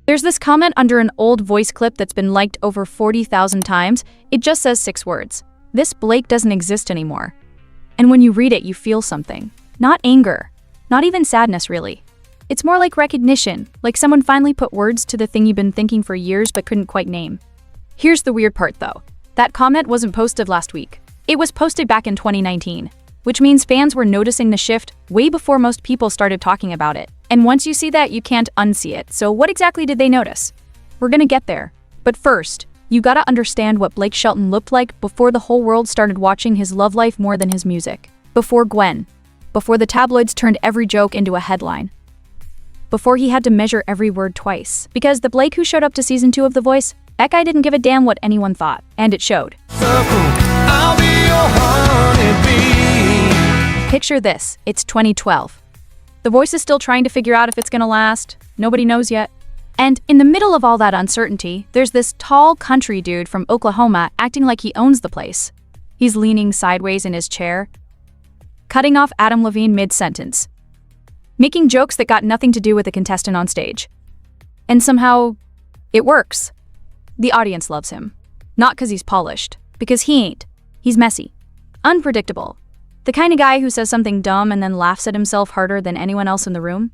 There's this comment under an old voice clip that's been liked over 40,000 times. It just says 6 words. This Blake doesn't exist anymore. And when you read it, you feel something. Not anger. Not even sadness, really. It's more like recognition, like someone finally put words to the thing you've been thinking for years but couldn't quite name. Here's the weird part, though. That comment wasn't posted last week. It was posted back in 2019, which means fans were noticing the shift way before most people started talking about it. And once you see that, you can't unsee it. So what exactly did they notice? We're gonna get there. But first, you gotta understand what Blake Shelton looked like before the whole world started watching his love life more than his music. Before Gwen. Before the tabloids turned every joke into a headline. Before he had to measure every word twice. Because the Blake who showed up to season 2 of The Voice, that guy didn't give a damn what anyone thought. And it showed. I'll be your honeybee. Picture this, it's 2012. The Voice is still trying to figure out if it's gonna last. Nobody knows yet. And in the middle of all that uncertainty, there's this tall country dude from Oklahoma acting like he owns the place. He's leaning sideways in his chair, cutting off Adam Levine mid-sentence, making jokes that got nothing to do with the contestant on stage. And somehow, it works. The audience loves him. Not because he's polished, because he ain't. He's messy, unpredictable. The kind of guy who says something dumb and then laughs at himself harder than anyone else in the room.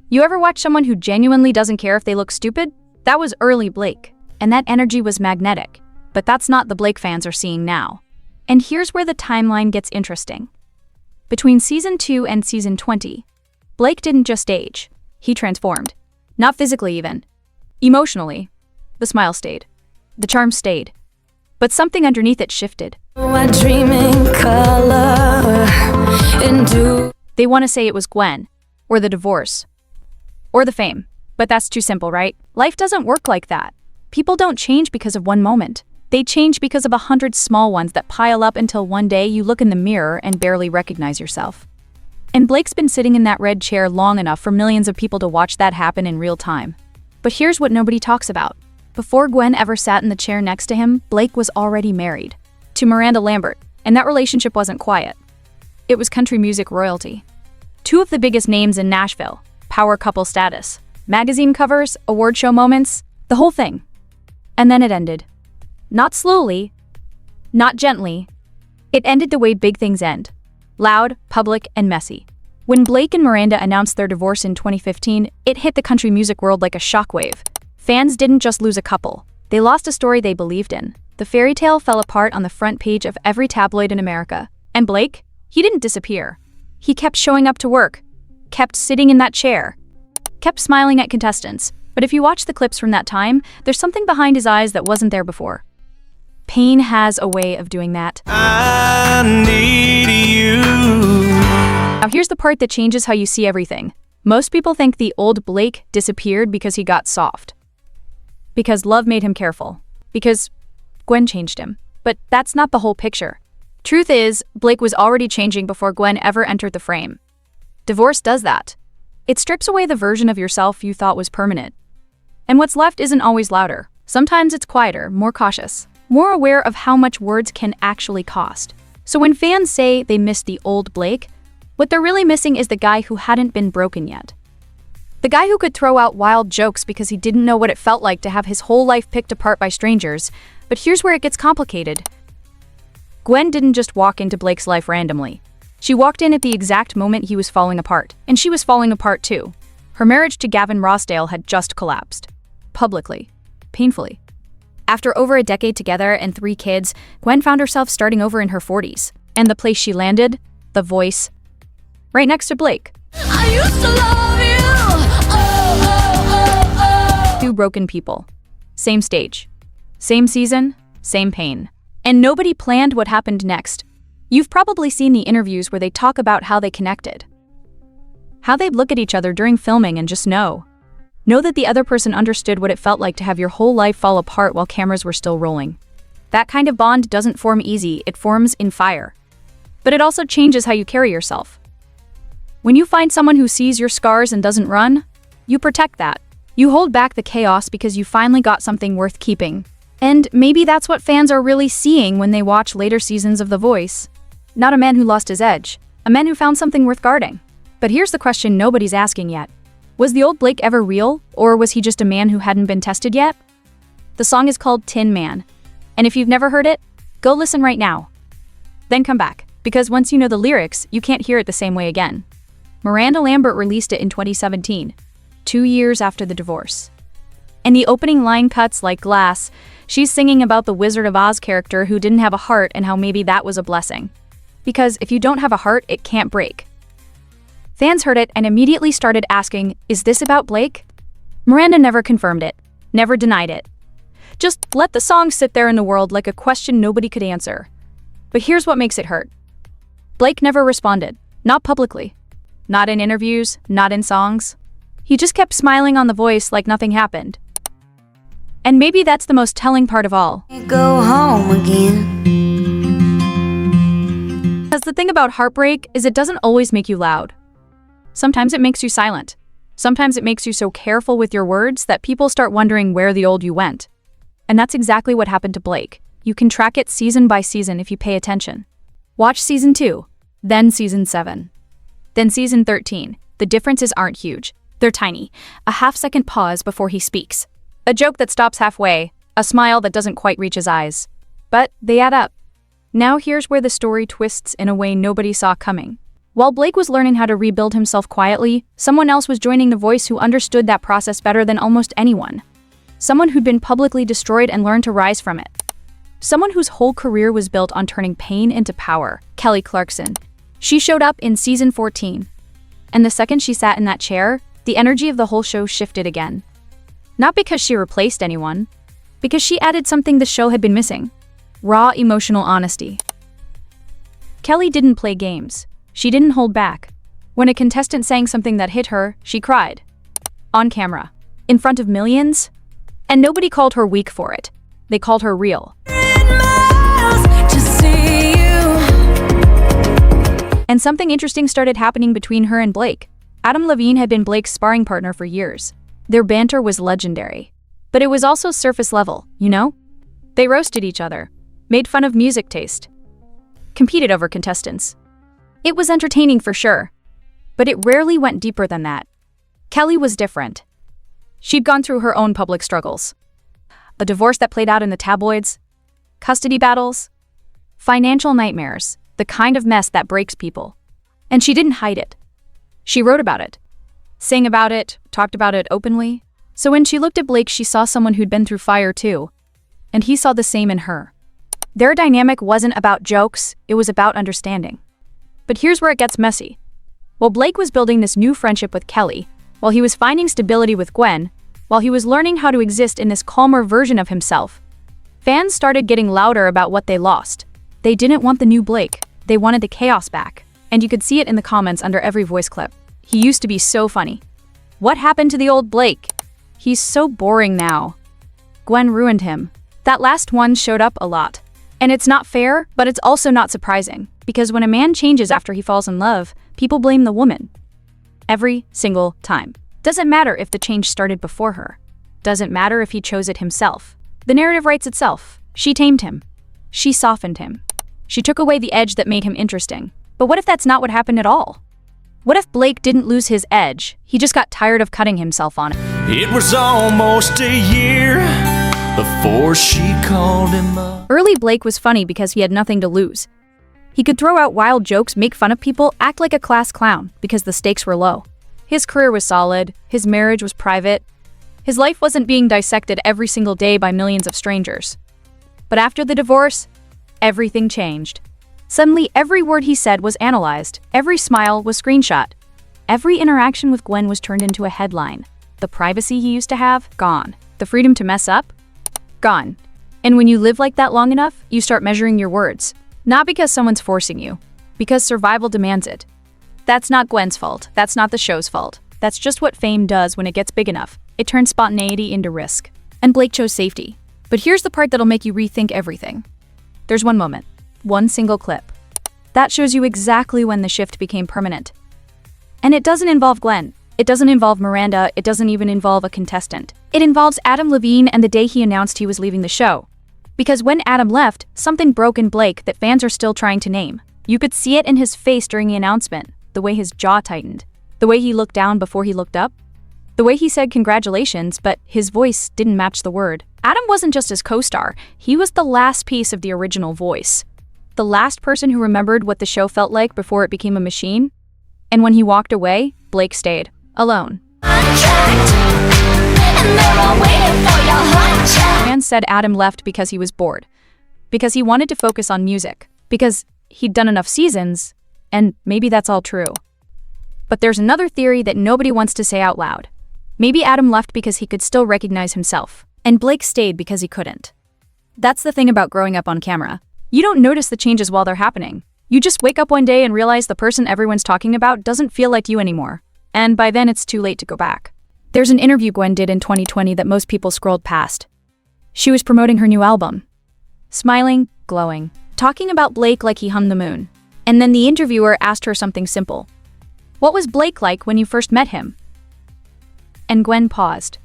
You ever watch someone who genuinely doesn't care if they look stupid? That was early Blake, and that energy was magnetic. But that's not the Blake fans are seeing now. And here's where the timeline gets interesting. Between season 2 and season 20, Blake didn't just age, he transformed. Not physically even. Emotionally. The smile stayed. The charm stayed. But something underneath it shifted. They want to say it was Gwen, or the divorce, or the fame. But that's too simple, right? Life doesn't work like that. People don't change because of one moment. They change because of 100 small ones that pile up until one day you look in the mirror and barely recognize yourself. And Blake's been sitting in that red chair long enough for millions of people to watch that happen in real time. But here's what nobody talks about. Before Gwen ever sat in the chair next to him, Blake was already married to Miranda Lambert, and that relationship wasn't quiet. It was country music royalty. 2 of the biggest names in Nashville, power couple status, magazine covers, award show moments, the whole thing. And then it ended. Not slowly, not gently. It ended the way big things end. Loud, public, and messy. When Blake and Miranda announced their divorce in 2015, it hit the country music world like a shockwave. Fans didn't just lose a couple. They lost a story they believed in. The fairy tale fell apart on the front page of every tabloid in America. And Blake? He didn't disappear. He kept showing up to work, kept sitting in that chair, kept smiling at contestants. But if you watch the clips from that time, there's something behind his eyes that wasn't there before. Pain has a way of doing that. I need you. Now here's the part that changes how you see everything. Most people think the old Blake disappeared because he got soft. Because love made him careful. Because Gwen changed him. But that's not the whole picture. Truth is, Blake was already changing before Gwen ever entered the frame. Divorce does that. It strips away the version of yourself you thought was permanent. And what's left isn't always louder. Sometimes it's quieter, more cautious, more aware of how much words can actually cost. So when fans say they miss the old Blake, what they're really missing is the guy who hadn't been broken yet. The guy who could throw out wild jokes because he didn't know what it felt like to have his whole life picked apart by strangers. But here's where it gets complicated. Gwen didn't just walk into Blake's life randomly. She walked in at the exact moment he was falling apart, and she was falling apart too. Her marriage to Gavin Rossdale had just collapsed. Publicly. Painfully. After over a decade together and 3 kids, Gwen found herself starting over in her 40s. And the place she landed? The Voice. Right next to Blake. I used to love you. 2 broken people. Same stage. Same season. Same pain. And nobody planned what happened next. You've probably seen the interviews where they talk about how they connected. How they'd look at each other during filming and just know. Know that the other person understood what it felt like to have your whole life fall apart while cameras were still rolling. That kind of bond doesn't form easy, it forms in fire. But it also changes how you carry yourself. When you find someone who sees your scars and doesn't run, you protect that. You hold back the chaos because you finally got something worth keeping. And maybe that's what fans are really seeing when they watch later seasons of The Voice. Not a man who lost his edge, a man who found something worth guarding. But here's the question nobody's asking yet. Was the old Blake ever real, or was he just a man who hadn't been tested yet? The song is called Tin Man, and if you've never heard it, go listen right now. Then come back, because once you know the lyrics, you can't hear it the same way again. Miranda Lambert released it in 2017, 2 years after the divorce. And the opening line cuts like glass. She's singing about the Wizard of Oz character who didn't have a heart and how maybe that was a blessing. Because if you don't have a heart, it can't break. Fans heard it and immediately started asking, is this about Blake? Miranda never confirmed it, never denied it. Just let the song sit there in the world like a question nobody could answer. But here's what makes it hurt. Blake never responded, not publicly, not in interviews, not in songs. He just kept smiling on The Voice like nothing happened. And maybe that's the most telling part of all. Go home again. Because the thing about heartbreak is it doesn't always make you loud. Sometimes it makes you silent. Sometimes it makes you so careful with your words that people start wondering where the old you went. And that's exactly what happened to Blake. You can track it season by season if you pay attention. Watch season 2, then season 7, then season 13. The differences aren't huge. They're tiny. A half-second pause before he speaks. A joke that stops halfway. A smile that doesn't quite reach his eyes. But they add up. Now here's where the story twists in a way nobody saw coming. While Blake was learning how to rebuild himself quietly, someone else was joining The Voice who understood that process better than almost anyone. Someone who'd been publicly destroyed and learned to rise from it. Someone whose whole career was built on turning pain into power, Kelly Clarkson. She showed up in season 14. And the second she sat in that chair, the energy of the whole show shifted again. Not because she replaced anyone, because she added something the show had been missing. Raw emotional honesty. Kelly didn't play games. She didn't hold back. When a contestant sang something that hit her, she cried. On camera. In front of millions. And nobody called her weak for it. They called her real. And something interesting started happening between her and Blake. Adam Levine had been Blake's sparring partner for years. Their banter was legendary. But it was also surface level, you know? They roasted each other, made fun of music taste, competed over contestants. It was entertaining for sure, but it rarely went deeper than that. Kelly was different. She'd gone through her own public struggles. A divorce that played out in the tabloids, custody battles, financial nightmares, the kind of mess that breaks people. And she didn't hide it. She wrote about it, sang about it, talked about it openly. So when she looked at Blake, she saw someone who'd been through fire too. And he saw the same in her. Their dynamic wasn't about jokes, it was about understanding. But here's where it gets messy. While Blake was building this new friendship with Kelly, while he was finding stability with Gwen, while he was learning how to exist in this calmer version of himself, fans started getting louder about what they lost. They didn't want the new Blake, they wanted the chaos back. And you could see it in the comments under every voice clip. He used to be so funny. What happened to the old Blake? He's so boring now. Gwen ruined him. That last one showed up a lot. And it's not fair, but it's also not surprising. Because when a man changes after he falls in love, people blame the woman. Every single time. Doesn't matter if the change started before her. Doesn't matter if he chose it himself. The narrative writes itself. She tamed him. She softened him. She took away the edge that made him interesting. But what if that's not what happened at all? What if Blake didn't lose his edge? He just got tired of cutting himself on it. It was almost a year before she called him up. Early Blake was funny because he had nothing to lose. He could throw out wild jokes, make fun of people, act like a class clown because the stakes were low. His career was solid, his marriage was private, his life wasn't being dissected every single day by millions of strangers. But after the divorce, everything changed. Suddenly, every word he said was analyzed, every smile was screenshot. Every interaction with Gwen was turned into a headline. The privacy he used to have, gone. The freedom to mess up, gone. And when you live like that long enough, you start measuring your words. Not because someone's forcing you, because survival demands it. That's not Gwen's fault, that's not the show's fault. That's just what fame does when it gets big enough. It turns spontaneity into risk. And Blake chose safety. But here's the part that'll make you rethink everything. There's one moment, one single clip. That shows you exactly when the shift became permanent. And it doesn't involve Gwen. It doesn't involve Miranda. It doesn't even involve a contestant. It involves Adam Levine and the day he announced he was leaving the show. Because when Adam left, something broke in Blake that fans are still trying to name. You could see it in his face during the announcement, the way his jaw tightened, the way he looked down before he looked up. The way he said congratulations, but his voice didn't match the word. Adam wasn't just his co-star, he was the last piece of the original voice. The last person who remembered what the show felt like before it became a machine. And when he walked away, Blake stayed, alone. Fans said Adam left because he was bored, because he wanted to focus on music, because he'd done enough seasons, and maybe that's all true. But there's another theory that nobody wants to say out loud. Maybe Adam left because he could still recognize himself, and Blake stayed because he couldn't. That's the thing about growing up on camera. You don't notice the changes while they're happening. You just wake up one day and realize the person everyone's talking about doesn't feel like you anymore. And by then it's too late to go back. There's an interview Gwen did in 2020 that most people scrolled past. She was promoting her new album. Smiling, glowing, talking about Blake like he hummed the moon. And then the interviewer asked her something simple. What was Blake like when you first met him? And Gwen paused.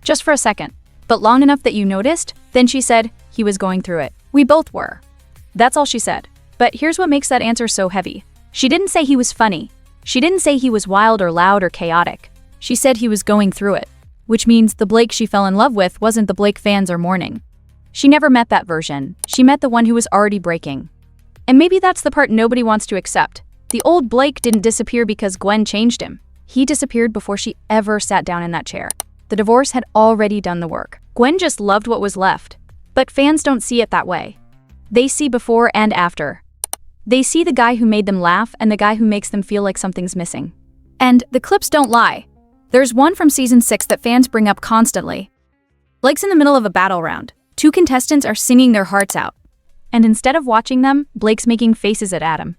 Just for a second, but long enough that you noticed. Then she said, he was going through it. We both were. That's all she said. But here's what makes that answer so heavy. She didn't say he was funny. She didn't say he was wild or loud or chaotic. She said he was going through it, which means the Blake she fell in love with wasn't the Blake fans are mourning. She never met that version. She met the one who was already breaking. And maybe that's the part nobody wants to accept. The old Blake didn't disappear because Gwen changed him. He disappeared before she ever sat down in that chair. The divorce had already done the work. Gwen just loved what was left. But fans don't see it that way. They see before and after. They see the guy who made them laugh and the guy who makes them feel like something's missing. And the clips don't lie. There's one from season 6 that fans bring up constantly. Blake's in the middle of a battle round. 2 contestants are singing their hearts out. And instead of watching them, Blake's making faces at Adam,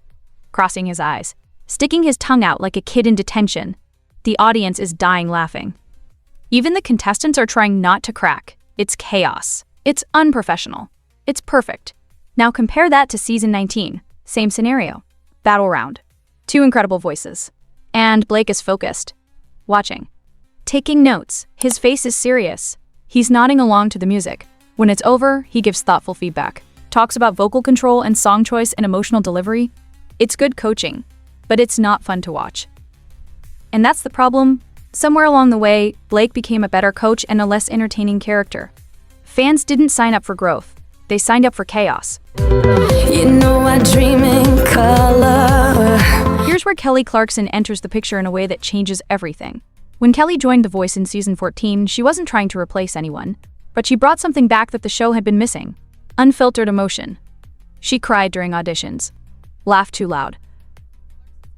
crossing his eyes, sticking his tongue out like a kid in detention. The audience is dying laughing. Even the contestants are trying not to crack. It's chaos. It's unprofessional. It's perfect. Now compare that to season 19. Same scenario. Battle round. 2 incredible voices. And Blake is focused. Watching. Taking notes. His face is serious. He's nodding along to the music. When it's over, he gives thoughtful feedback. Talks about vocal control and song choice and emotional delivery. It's good coaching, but it's not fun to watch. And that's the problem. Somewhere along the way, Blake became a better coach and a less entertaining character. Fans didn't sign up for growth. They signed up for chaos. You know I dream in color. Here's where Kelly Clarkson enters the picture in a way that changes everything. When Kelly joined The Voice in season 14, she wasn't trying to replace anyone, but she brought something back that the show had been missing. Unfiltered emotion. She cried during auditions. Laughed too loud.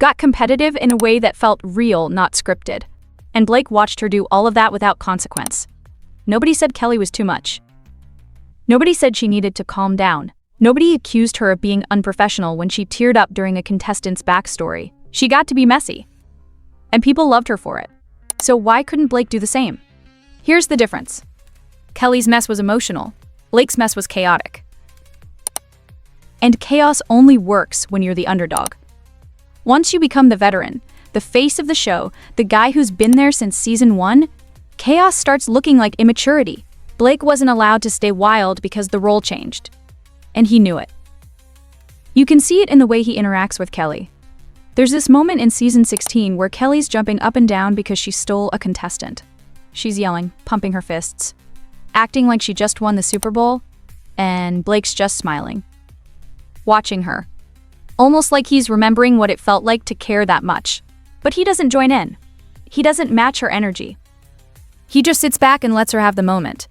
Got competitive in a way that felt real, not scripted. And Blake watched her do all of that without consequence. Nobody said Kelly was too much. Nobody said she needed to calm down. Nobody accused her of being unprofessional when she teared up during a contestant's backstory. She got to be messy. And people loved her for it. So why couldn't Blake do the same? Here's the difference. Kelly's mess was emotional. Blake's mess was chaotic. And chaos only works when you're the underdog. Once you become the veteran, the face of the show, the guy who's been there since season 1, chaos starts looking like immaturity. Blake wasn't allowed to stay wild because the role changed. And he knew it. You can see it in the way he interacts with Kelly. There's this moment in season 16 where Kelly's jumping up and down because she stole a contestant. She's yelling, pumping her fists, acting like she just won the Super Bowl, and Blake's just smiling, watching her, almost like he's remembering what it felt like to care that much. But he doesn't join in. He doesn't match her energy. He just sits back and lets her have the moment.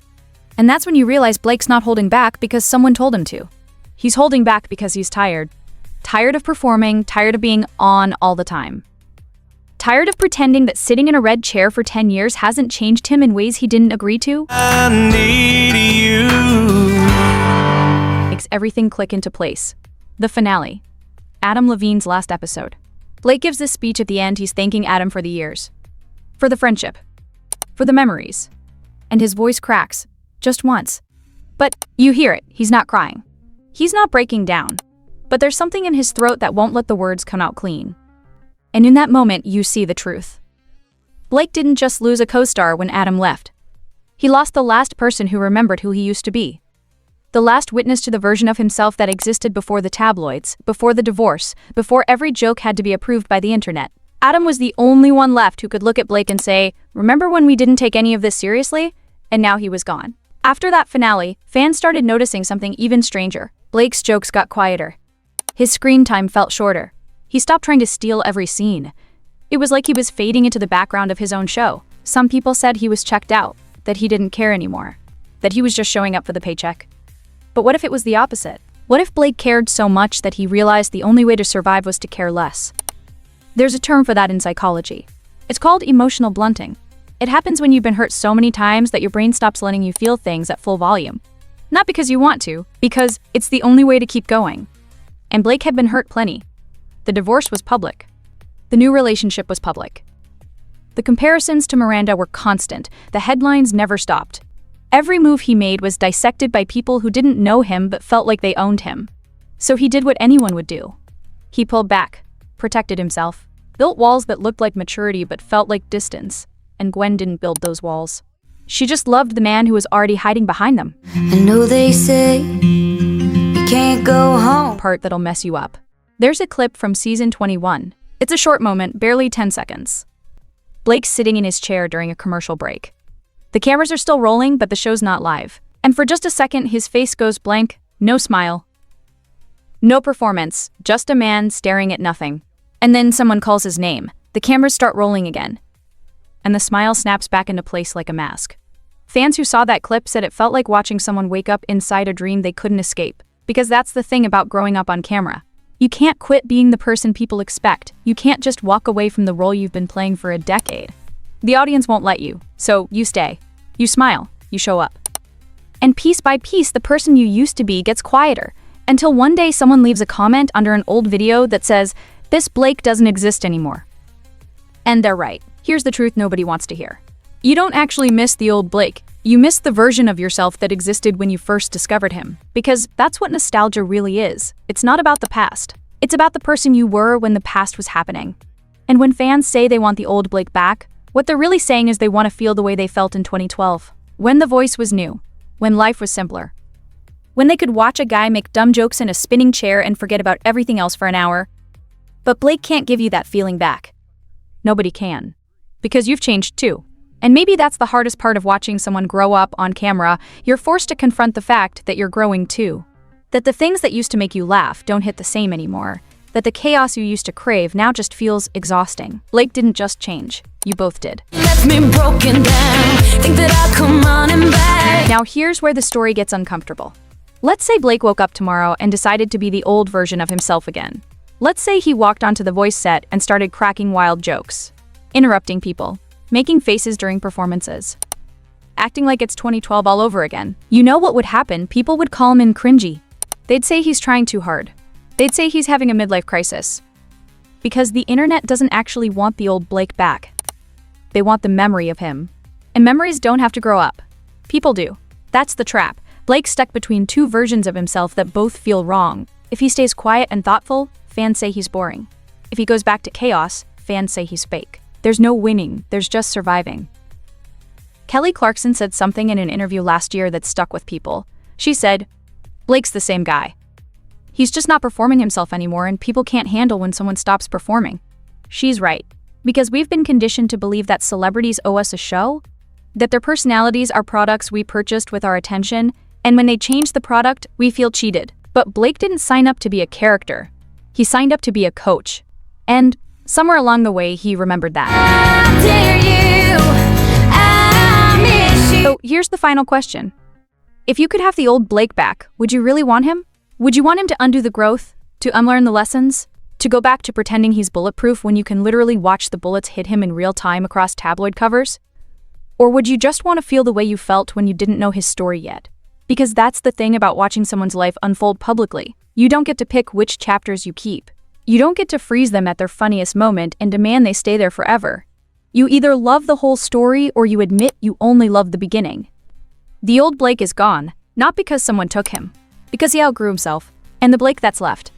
And that's when you realize Blake's not holding back because someone told him to. He's holding back because he's tired. Tired of performing, tired of being on all the time. Tired of pretending that sitting in a red chair for 10 years hasn't changed him in ways he didn't agree to. I need you. Makes everything click into place. The finale. Adam Levine's last episode. Blake gives this speech at the end. He's thanking Adam for the years. For the friendship. For the memories. And his voice cracks. Just once. But you hear it. He's not crying. He's not breaking down. But there's something in his throat that won't let the words come out clean. And in that moment, you see the truth. Blake didn't just lose a co-star when Adam left. He lost the last person who remembered who he used to be. The last witness to the version of himself that existed before the tabloids, before the divorce, before every joke had to be approved by the internet. Adam was the only one left who could look at Blake and say, "Remember when we didn't take any of this seriously?" And now he was gone. After that finale, fans started noticing something even stranger. Blake's jokes got quieter. His screen time felt shorter. He stopped trying to steal every scene. It was like he was fading into the background of his own show. Some people said he was checked out, that he didn't care anymore, that he was just showing up for the paycheck. But what if it was the opposite? What if Blake cared so much that he realized the only way to survive was to care less? There's a term for that in psychology. It's called emotional blunting. It happens when you've been hurt so many times that your brain stops letting you feel things at full volume. Not because you want to, because it's the only way to keep going. And Blake had been hurt plenty. The divorce was public. The new relationship was public. The comparisons to Miranda were constant. The headlines never stopped. Every move he made was dissected by people who didn't know him but felt like they owned him. So he did what anyone would do. He pulled back, protected himself, built walls that looked like maturity but felt like distance. And Gwen didn't build those walls. She just loved the man who was already hiding behind them. I know they say you can't go home. Part that'll mess you up. There's a clip from season 21. It's a short moment, barely 10 seconds. Blake's sitting in his chair during a commercial break. The cameras are still rolling, but the show's not live. And for just a second, his face goes blank, no smile. No performance, just a man staring at nothing. And then someone calls his name. The cameras start rolling again. And the smile snaps back into place like a mask. Fans who saw that clip said it felt like watching someone wake up inside a dream they couldn't escape. Because that's the thing about growing up on camera. You can't quit being the person people expect. You can't just walk away from the role you've been playing for a decade. The audience won't let you, so you stay. You smile, you show up. And piece by piece, the person you used to be gets quieter, until one day someone leaves a comment under an old video that says, "This Blake doesn't exist anymore." And they're right. Here's the truth nobody wants to hear. You don't actually miss the old Blake. You miss the version of yourself that existed when you first discovered him. Because that's what nostalgia really is. It's not about the past. It's about the person you were when the past was happening. And when fans say they want the old Blake back, what they're really saying is they want to feel the way they felt in 2012. When the voice was new. When life was simpler. When they could watch a guy make dumb jokes in a spinning chair and forget about everything else for an hour. But Blake can't give you that feeling back. Nobody can. Because you've changed too. And maybe that's the hardest part of watching someone grow up on camera. You're forced to confront the fact that you're growing too. That the things that used to make you laugh don't hit the same anymore. That the chaos you used to crave now just feels exhausting. Blake didn't just change. You both did. Left me broken down. Think that I'll come running back. Now here's where the story gets uncomfortable. Let's say Blake woke up tomorrow and decided to be the old version of himself again. Let's say he walked onto the voice set and started cracking wild jokes. Interrupting people. Making faces during performances. Acting like it's 2012 all over again. You know what would happen? People would call him cringy. They'd say he's trying too hard. They'd say he's having a midlife crisis. Because the internet doesn't actually want the old Blake back. They want the memory of him. And memories don't have to grow up. People do. That's the trap. Blake's stuck between two versions of himself that both feel wrong. If he stays quiet and thoughtful, fans say he's boring. If he goes back to chaos, fans say he's fake. There's no winning, there's just surviving. Kelly Clarkson said something in an interview last year that stuck with people. She said, "Blake's the same guy. He's just not performing himself anymore and people can't handle when someone stops performing." She's right. Because we've been conditioned to believe that celebrities owe us a show, that their personalities are products we purchased with our attention, and when they change the product, we feel cheated. But Blake didn't sign up to be a character. He signed up to be a coach. And somewhere along the way, he remembered that. I dare you. I miss you. So here's the final question. If you could have the old Blake back, would you really want him? Would you want him to undo the growth? To unlearn the lessons? To go back to pretending he's bulletproof when you can literally watch the bullets hit him in real time across tabloid covers? Or would you just want to feel the way you felt when you didn't know his story yet? Because that's the thing about watching someone's life unfold publicly. You don't get to pick which chapters you keep. You don't get to freeze them at their funniest moment and demand they stay there forever. You either love the whole story or you admit you only love the beginning. The old Blake is gone, not because someone took him, because he outgrew himself, and the Blake that's left.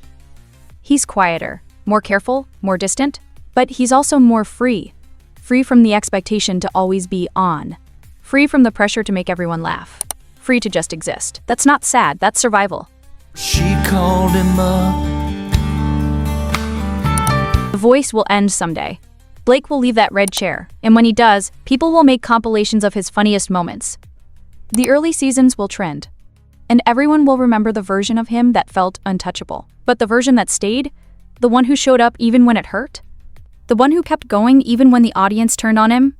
He's quieter, more careful, more distant, but he's also more free. Free from the expectation to always be on. Free from the pressure to make everyone laugh. Free to just exist. That's not sad, that's survival. She called him up. The voice will end someday. Blake will leave that red chair, and when he does, people will make compilations of his funniest moments. The early seasons will trend, and everyone will remember the version of him that felt untouchable. But the version that stayed? The one who showed up even when it hurt? The one who kept going even when the audience turned on him?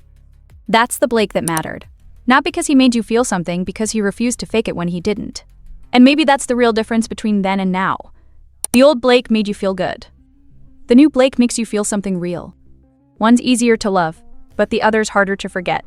That's the Blake that mattered. Not because he made you feel something, because he refused to fake it when he didn't. And maybe that's the real difference between then and now. The old Blake made you feel good. The new Blake makes you feel something real. One's easier to love, but the other's harder to forget.